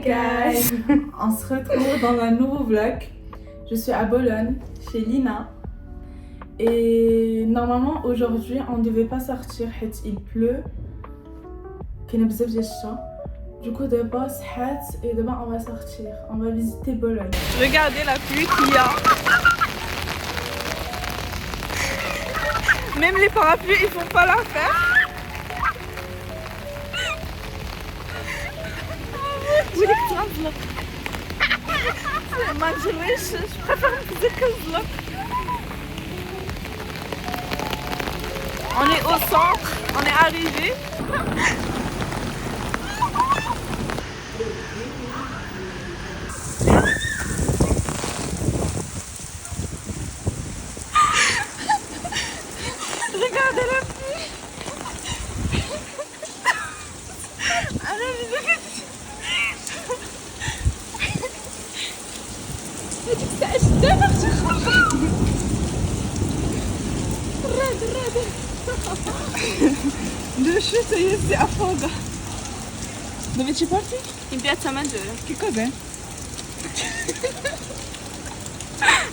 guys. On se retrouve dans un nouveau vlog. Je suis à Bologne, chez Lina. Et normalement aujourd'hui on ne devait pas sortir, il pleut. Du coup d'abord et demain on va sortir. On va visiter Bologne. Regardez la pluie qu'il y a. Même les parapluies ils font pas l'affaire. Je préfère me dire que là. On est au centre, on est arrivé. Regardez la pluie. Dove scegliere a foga? Dove ci porti? In piazza Maggiore. Che cos'è?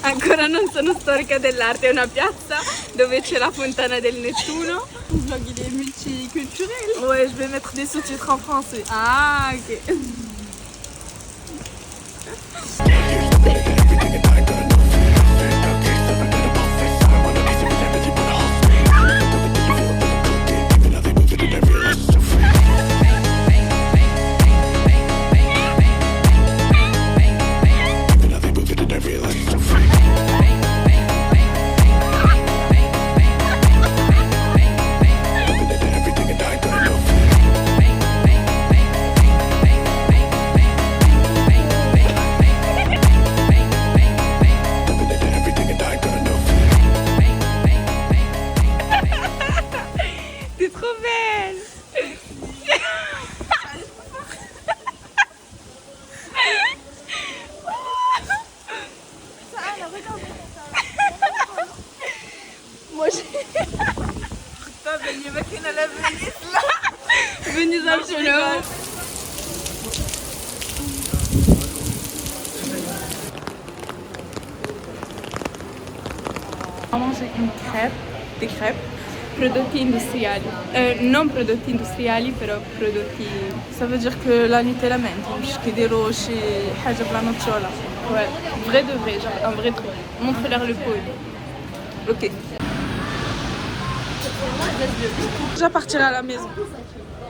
Ancora non sono storica dell'arte, è una piazza dove c'è la fontana del Nettuno. Un vlog il est multiculturel. Ouais, je vais mettre des sous-titres en français. Ah, ok. Venise al cielo. On va manger une crêpe, des crêpes. Prodotti industriali. Non prodotti industriali, però prodotti. Ça veut dire que la Nutella menthe, مش كيديروا شي حاجة بلا نوتشولا. Ouais, vrai de vrai, genre un vrai truc. Montre-leur le pot. Ok. Déjà partir à la maison.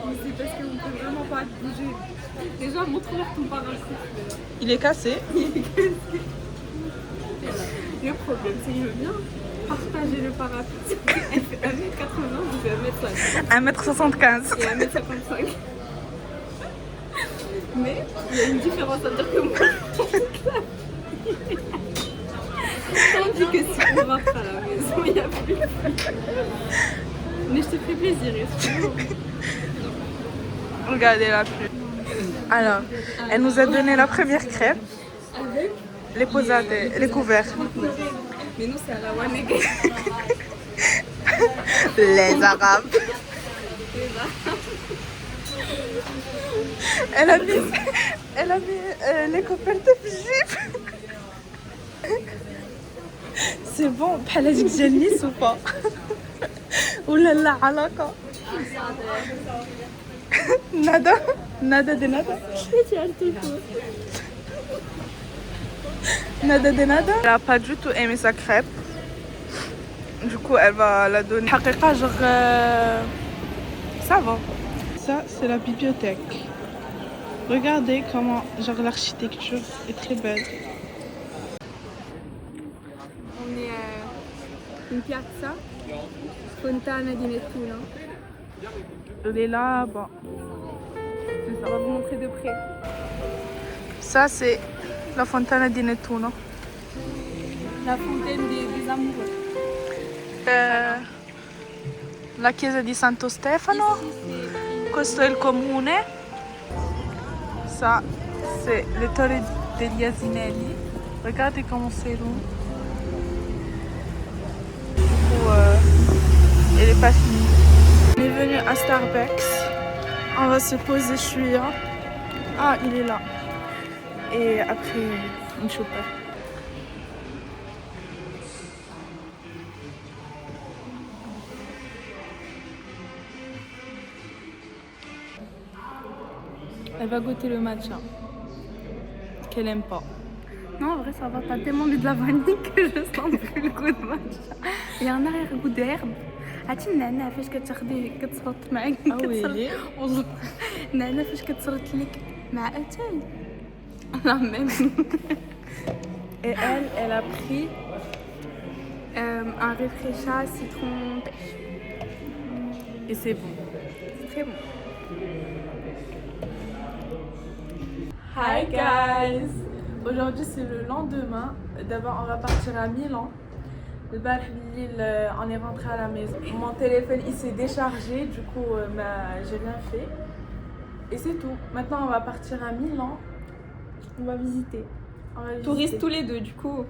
Mais c'est parce qu'on peut vraiment pas bouger. Déjà, montre-leur ton parachute. Il est cassé. Le problème, c'est qu'il veut bien partager le parachute. Elle fait 1m80, vous faites 1m50. 1m75. Et 1m55. Mais il y a une différence à dire que moi. Tandis que si on rentre à la maison, il n'y a plus. Mais je te fais plaisir, excuse-moi. Regardez la pluie. Alors, elle nous a donné la première crêpe. Avec les posades, les couverts. Mais nous, c'est à la Wanege. Les Arabes. Elle a mis les couvertes de Jeep. C'est bon, بحال ديال نيس ou pas? ولا لا علاقة؟ nada de nada. Nada de nada. Elle a pas du tout aimé sa crêpe. Du coup, elle va la donner. حقيقة genre ça va. Ça, c'est la bibliothèque. Regardez comment genre l'architecture est très belle. On est in piazza Fontana di Nettuno. Elle est là-bas. On va vous montrer de près. Ça, c'est la Fontana di Nettuno. La fontaine des amoureux. La chiesa di Santo Stefano. Questo è il comune. Ça, c'est le torre degli Asinelli. Regardez comment c'est long. Du coup, elle est pas finie. On est venu à Starbucks. On va se poser, je suis là. Ah, il est là. et après une choupa. Elle va goûter le matcha qu'elle aime pas. Non, en vrai, ça va. T'as tellement mis de la vanille que je sens plus le goût de matcha. Il y a un arrière-goût d'herbe. عرفتي النعناع فاش كتاخديه كتصرط معاك ويلي والله النعناع فاش كتصرط لك مع اتاي لا ميم. Et elle a pris un réflécha citron pêche. et c'est bon. C'est très bon. Hi guys! Aujourd'hui c'est le lendemain. D'abord on va partir à Milan. Le bar on est rentré à la maison. Mon téléphone il s'est déchargé, du coup j'ai rien fait. Et c'est tout. Maintenant on va partir à Milan. On va visiter. Touristes Touristes tous les deux du coup.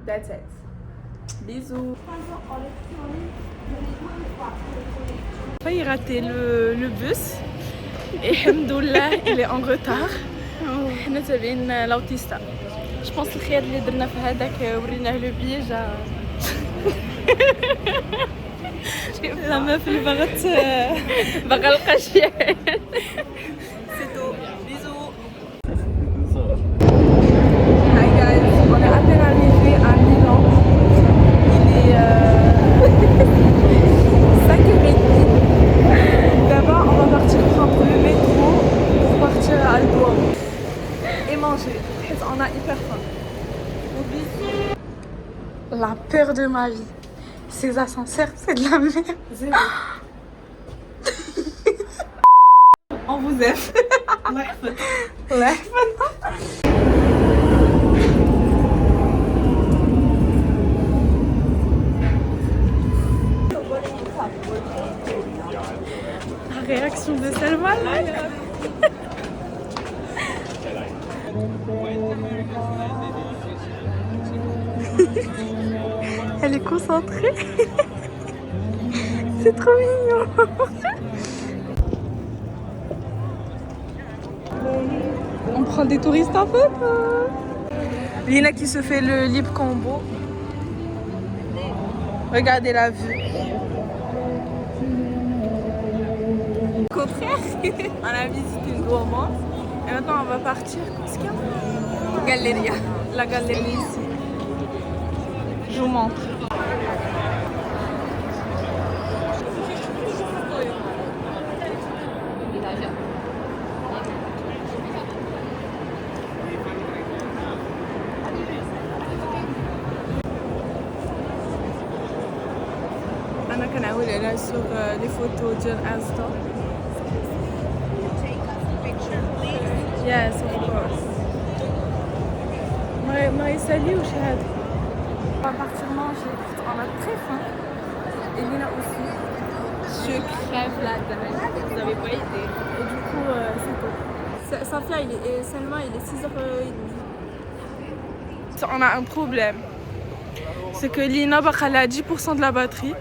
That's it. Bisous. Failli rater le bus. Et Alhamdoulilah il est en retard. حنا تابعين l'autista. Je pense الخير اللي درنا في هذاك وريناه لو بيي جا La meuf elle بغت باغا لقى شي C'est tout. Bisous. Hi guys, on est à peine arrivé à Milan. Il est 5h30. D'abord, on va partir prendre le métro pour partir à Duomo et manger. On a hyper faim. La peur de ma vie. Ces ascenseurs, c'est de la merde. Zéro. On vous aime. الله يحفظك. الله يحفظك. La réaction de Selma là. Elle est concentrée. C'est trop mignon. On prend des touristes en fait. Lina qui se fait le lip combo. Regardez la vue. Au contraire, on a visité le Duomo. Et maintenant on va partir. Qu'est-ce qu'il y a? Galleria. La galerie ici. Je vous montre. أنا كنعول على sur les photos ديال Insta. Yes, of course. ما يسالي وش هذا. On va partir manger. On a très faim. Et Lina aussi. Je crève la dalle. Vous n'avez pas idée. Et du coup, c'est tout. Safia et Selma, il est 6h30. On a un problème. C'est que Lina elle a 10% de la batterie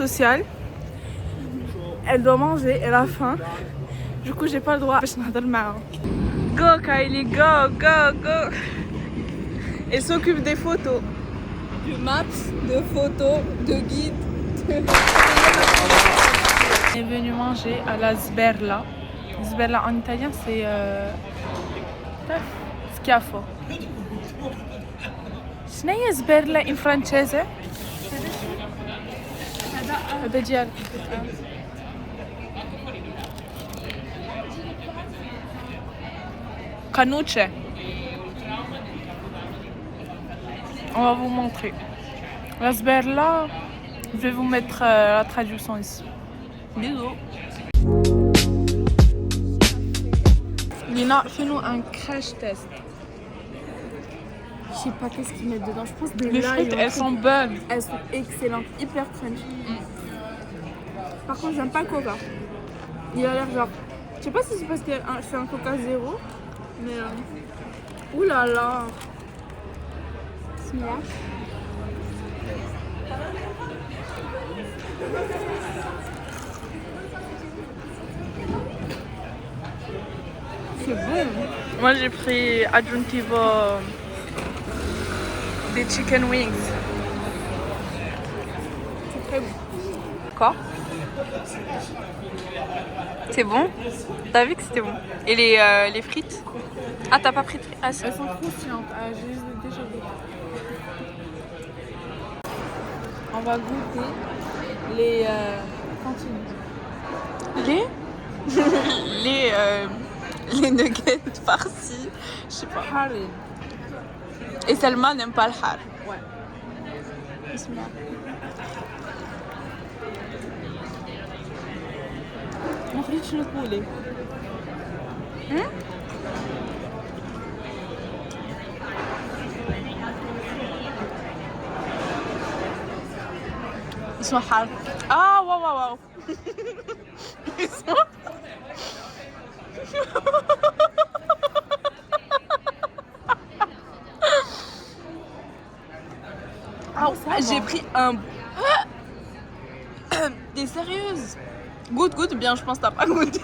sociale. Elle doit manger, elle a faim. Du coup, j'ai pas le droit. Go Kylie, go, go, go. Elle s'occupe des photos. De maps, de photos, de guides. On est venu manger à la Sberla. Sberla en italien, c'est schiaffo. شنو هي سبيرلا ان فرانسيزي؟ هذا ديال Canucce. On va vous montrer. La sberla, je vais vous mettre la traduction ici. Bisous. Lina, fais-nous un crash test. Je sais pas qu'est-ce qu'ils mettent dedans. Je pense des Les frites, elles sont bonnes. Elles sont excellentes, hyper crunchy. Par contre, j'aime pas le coca. Il a l'air genre. Je sais pas si c'est parce que je fais un coca zéro, mais. Ouh là là. Bismillah. C'est bon. Moi j'ai pris aggiuntivo des chicken wings. C'est très bon. Quoi? C'est bon? T'as vu que c'était bon? Et les frites? Ah, t'as pas pris de frites? Ah, Elles sont croustillantes. Ah, je les ai déjà goûtées. On va goûter les cantines. Les nuggets farcis. Je sais pas. Harry. Et Selma n'aime pas le har. Ouais. Bismillah. ما خليتش الكولي. Ils sont hard. Ah, waouh, waouh, waouh. Ils sont... Ah, j'ai pris un... T'es sérieuse? Goûte bien, je pense que t'as pas goûté.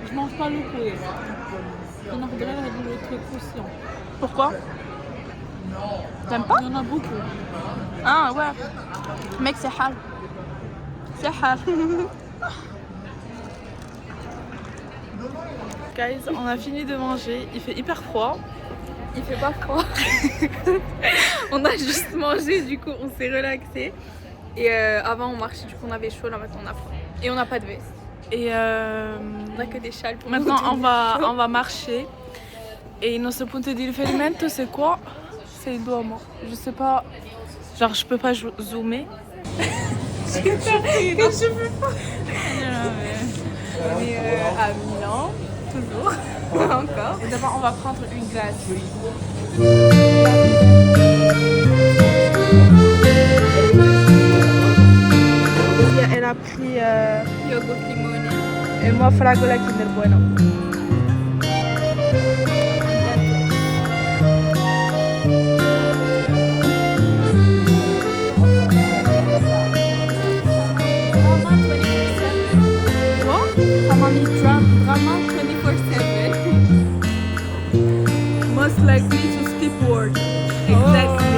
Je mange pas le poulet. On a regardé le truc croustillant. Pourquoi? T'aimes pas? Il y en a beaucoup. Ah ouais. Mec, c'est hal. C'est hal. Guys, on a fini de manger. Il fait hyper froid. Il fait pas froid. On a juste mangé, du coup on s'est relaxé. Et avant on marchait, du coup on avait chaud, là maintenant on a froid. Et on n'a pas de veste. Et On a que des châles pour maintenant nous on va marcher. Et notre punto di riferimento c'est quoi? C'est le Duomo. Je sais pas. Genre je peux pas zoomer. On est à Milan, toujours. Encore. Et d'abord on va prendre une glace. Elle a pris Yogurt limone. et moi fragola Kinder Bueno. Vraiment 24/7. Most likely to skip work. Exactly.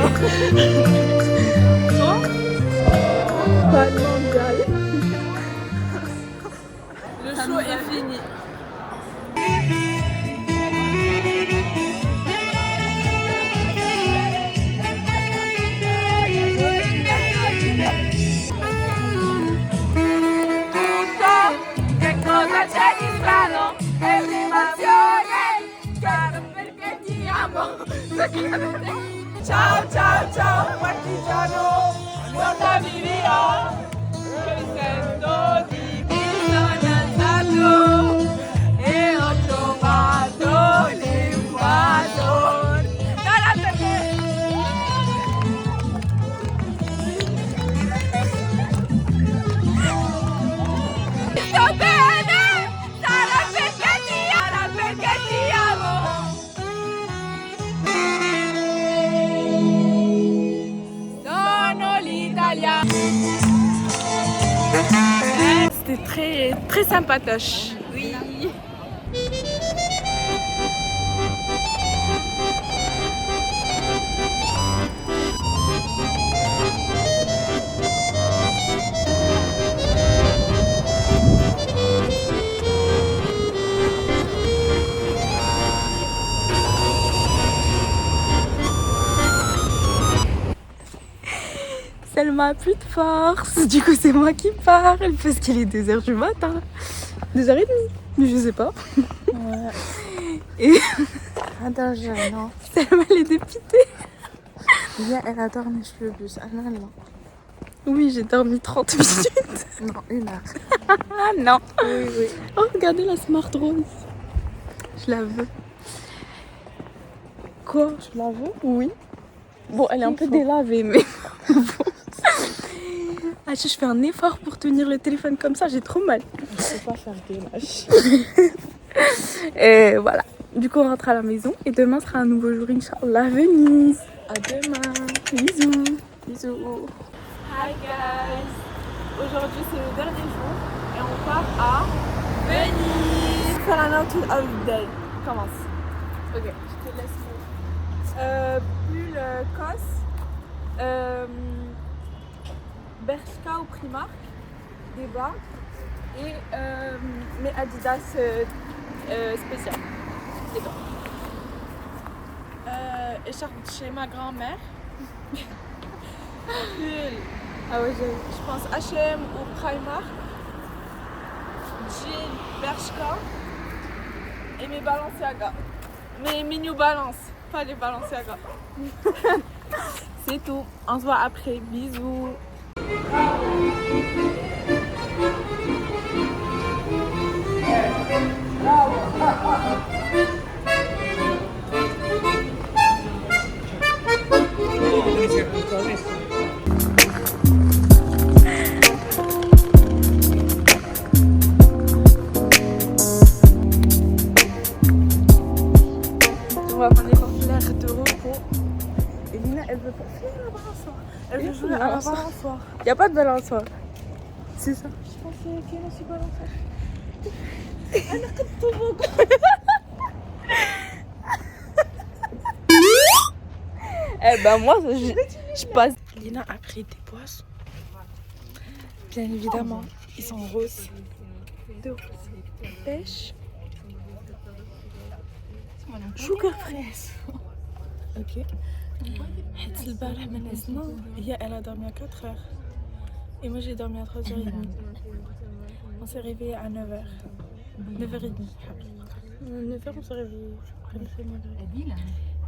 Toi? Pas mondial. Le show est fini. Ciao ciao ciao partigiano, guarda via, che sento di sono alzato e ho trovato l'invasor. Dalla perché? Sto bene, sarà perché ti amo. C'était très, très sympatoche. Oui. Selma a plus de force, du coup c'est moi qui parle parce qu'il est 2h du matin. 2h30, mais je sais pas. Ouais. Et Attends, non. Selma elle est dépitée. Hier, elle a dormi sur le bus. Ah non, non. Oui, j'ai dormi 30 minutes. Non, 1 heure. Ah non. Oui, oui. Oh, regardez la Smart Rose. Je la veux. Quoi? Tu la veux? Oui. Bon, elle est un peu délavée, mais bon. Ah, je fais un effort pour tenir le téléphone comme ça, j'ai trop mal. Je ne peux pas faire des lâches. Et voilà. Du coup, on rentre à la maison et demain sera un nouveau jour, Inch'Allah, à Venise. À demain. Bisous. Bisous. Hi guys. aujourd'hui c'est le dernier jour et on part à Venise. Faire un outfit of day. Commence. Ok, je te laisse. Pull COS, Bershka ou Primark, des bas et mes Adidas spéciales. Les gants. Écharpe chez ma grand-mère. Pull. Ah ouais, je pense H&M ou Primark. Jean Bershka. Et mes Balenciaga. Mes New Balance, pas les Balenciaga. C'est tout. On se voit après. Bisous. On va prendre l'air de repos. Et Lina, elle veut pas faire la balançoire. Elle veut jouer à la balançoire. Il n'y a pas de balançoire. C'est ça. Je pensais qu'elle a su balançoire. Elle a que tout beau. Eh ben moi, je passe. Lina a pris des boissons. Bien évidemment, ils sont roses. De pêche. Sugar fraise. Ok. Elle a dormi à 4 heures. Et moi j'ai dormi à 3h30. On s'est réveillé à 9h. 9h30. 9h on s'est réveillé.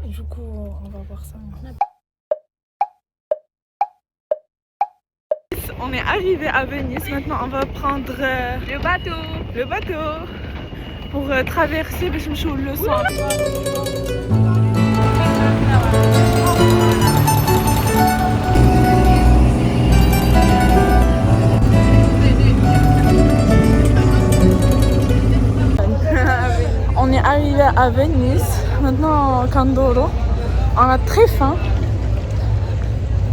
Et du coup on va voir ça. On est arrivé à Venise. Maintenant on va prendre le bateau pour traverser le soir. On est arrivé à Venise, maintenant Candoro. On a très faim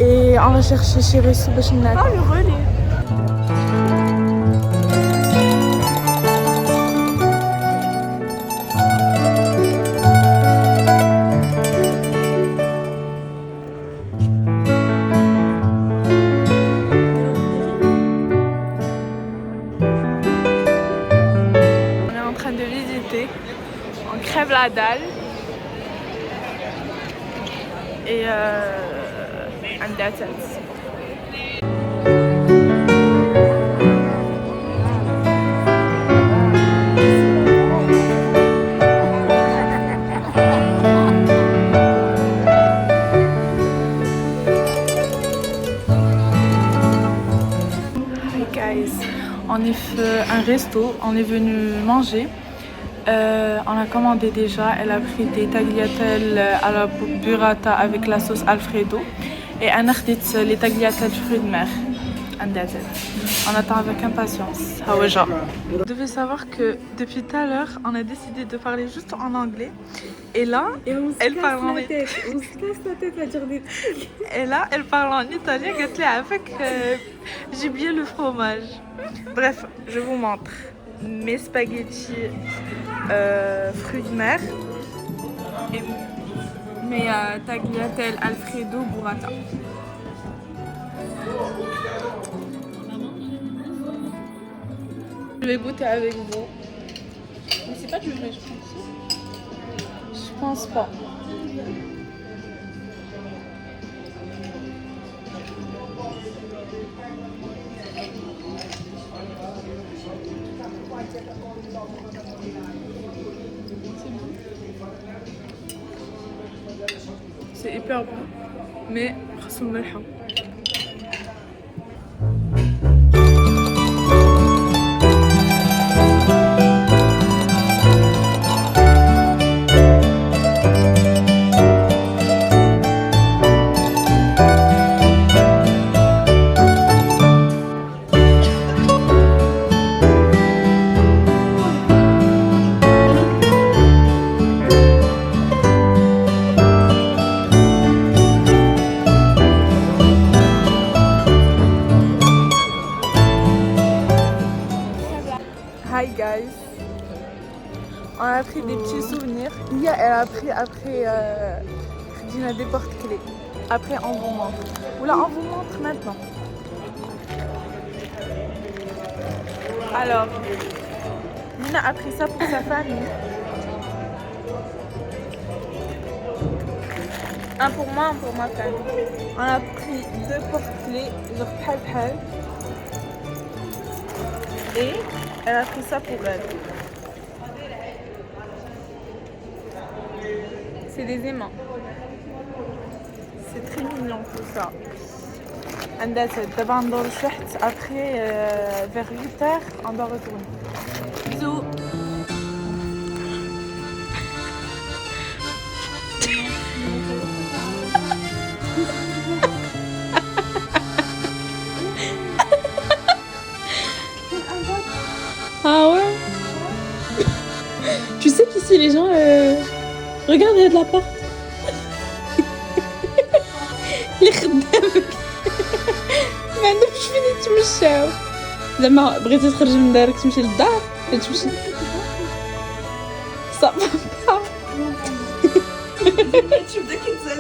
et on va chercher chez Resso Bachinat. Oh le relais. On crève la dalle et and that's it. Hi guys, on est fait un resto, on est venu manger. On a commandé déjà, elle a pris des tagliatelles à la burrata avec la sauce Alfredo et un les tagliatelles fruits de mer. On attend avec impatience. Vous devez savoir que depuis tout à l'heure, on a décidé de parler juste en anglais et là, elle parle en italien. On se casse la tête à dire des trucs. Et là, elle parle en italien, avec j'ai bien le fromage. Bref, je vous montre. Mes spaghettis fruits de mer et mes tagliatelles Alfredo burrata. Je vais goûter avec vous. Mais c'est pas du vrai, je pense. Je pense pas. C'est hyper bon, mais خاص الملحة. Hi guys. On a pris des petits souvenirs. Lia, elle a pris après Khadija des porte-clés. Après, on vous montre. Oula, on vous montre maintenant. Alors, Nina a pris ça pour sa famille. Un pour moi, un pour ma famille. On a pris 2 porte-clés, genre pal. Et elle a pris ça pour elle. C'est des aimants. C'est très mignon tout ça. And that's it. D'abord on doit le faire. Après, vers 8h, on doit retourner. Bisous. Ah ouais. Tu sais qu'ici les gens regarde, il y a de la porte. اللي خدامك ما عندهمش فين يتمشاو زعما بغيتي تخرجي من دارك تمشي للدار تمشي صافا Tu veux qu'il te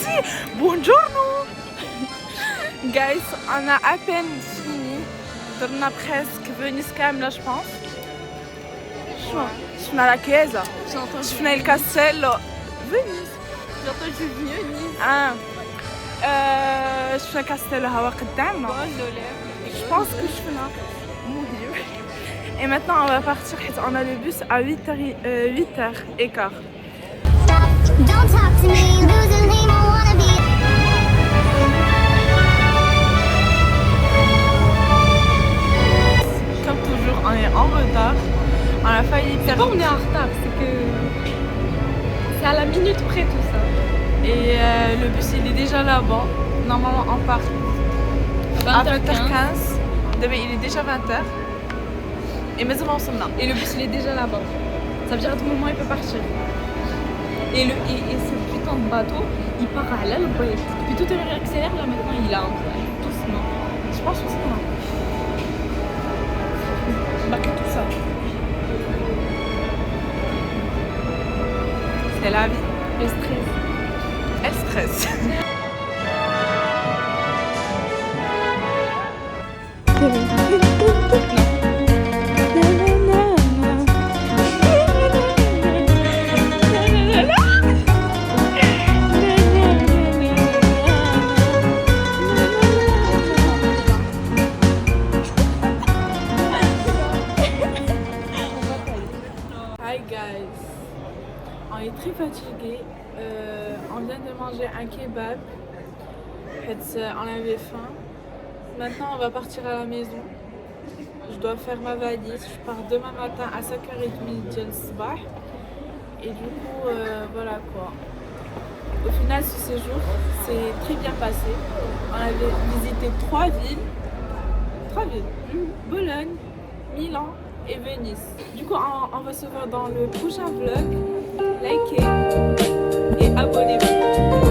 Si. Buongiorno. Guys, on a à peine fini. On a presque Venise كاملة, je pense. شفنا la chiesa. شفنا il castello. Venise. J'entends du Venise. شفنا castello هوا قدامنا. Je pense que شفنا مهم. Et maintenant on va partir. On a le bus à 8h15. Don't talk to me, losing name, I wanna be. Comme toujours, on est en retard. On a failli C'est faire. pas on est en retard, c'est que c'est à la minute près tout ça. Et le bus il est déjà là-bas. Normalement on part à 20h15. Il est déjà 20h. Et mais on sommes là. Et le bus il est déjà là-bas. Ça veut dire à tout moment il peut partir. Et ce putain de bateau, il part à l'ouest. Depuis tout à l'heure il accélère, là maintenant il a un peu doucement. Je pense que c'est moi. Marqué tout ça. C'est la vie. Le stress. Elle stresse. Hi guys, on est très fatigué. On vient de manger un kebab. On avait faim. Maintenant on va partir à la maison. Je dois faire ma valise. Je pars demain matin à 5h30 ديال الصباح. Et du coup voilà quoi. Au final ce séjour s'est très bien passé. On avait visité 3 villes. Bologne, Milan et Venise. Du coup on va se voir dans le prochain vlog. Likez et abonnez-vous.